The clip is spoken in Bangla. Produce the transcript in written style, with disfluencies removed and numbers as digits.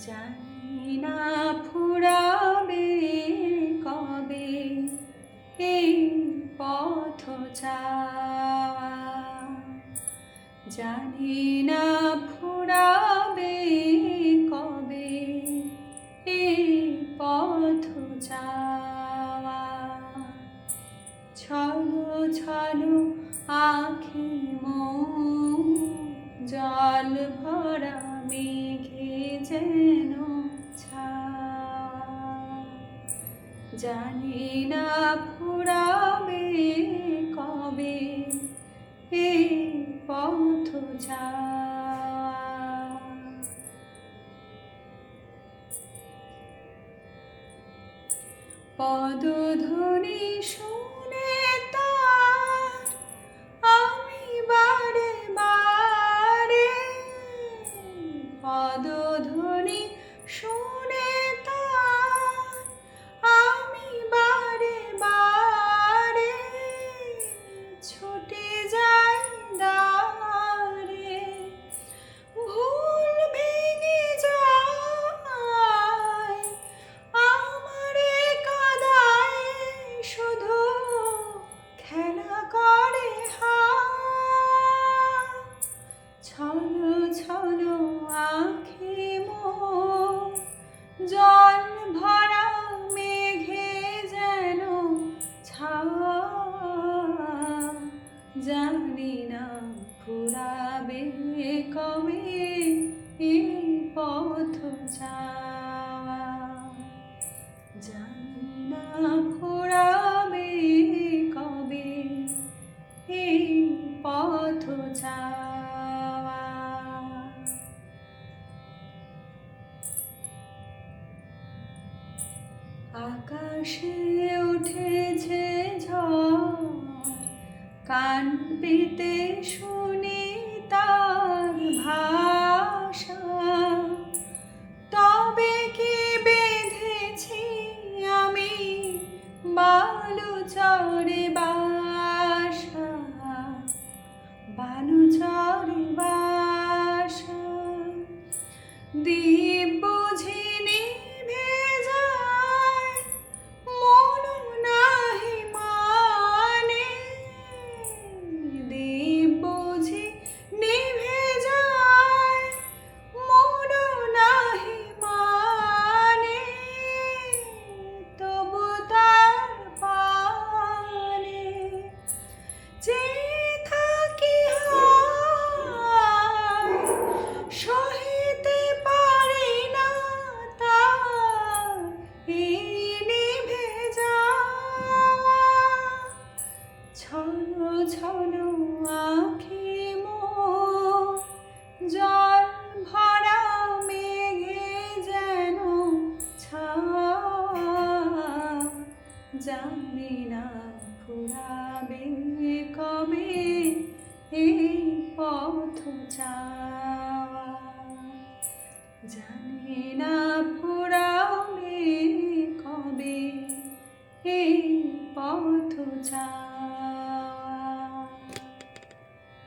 জানি না ফুরাবে কবে এই পথ চাওয়া, জানি না ফুরাবে কবে এই পথ চাওয়া। ছলো ছলো আঁখি মন জল ভরা মেঘে যেন ছায়া, জানি না ফুরাবে কবে এই পথ চাওয়া। পদধ্বনি শুনে তার আমি বারে বারে, পদধ্বনি শুনে তার আমি বারে বারে ছুটে যাই দ্বারে। ভুল ভেঙে যায় আমারে কাদায়, শুধু খেলা করে হায়। ছলো ছলো আঁখি মোর জল ভরা মেঘে যেন ছায়া, জানি না ফুরাবে কবে এই পথ চাওয়া, জানি না ফুরাবে কবে এই পথ চাওয়া। আকাশে উঠেছে ঝড়, কান পেতে শুনি তার ভাষা, তবে কি বেঁধেছি আমি বালুচরে বাসা, বালুচরে বাসা। দ্বীপ বুঝি নিভে যায় মন নাহি মানে, দ্বীপ বুঝি নিভে যায় মন নাহি মানে, তবু তার পানে চেয়ে থাকি হায়, সহিতে পারি না তার এই নিভে যাওয়া। ছলো ছলো আঁখি মোর জল ভরা মেঘে যেন ছায়া, জানি না ফুরাবে কবে এই পথ চাওয়া, জানি না ফুরাবে কবে এই পথ চাওয়া।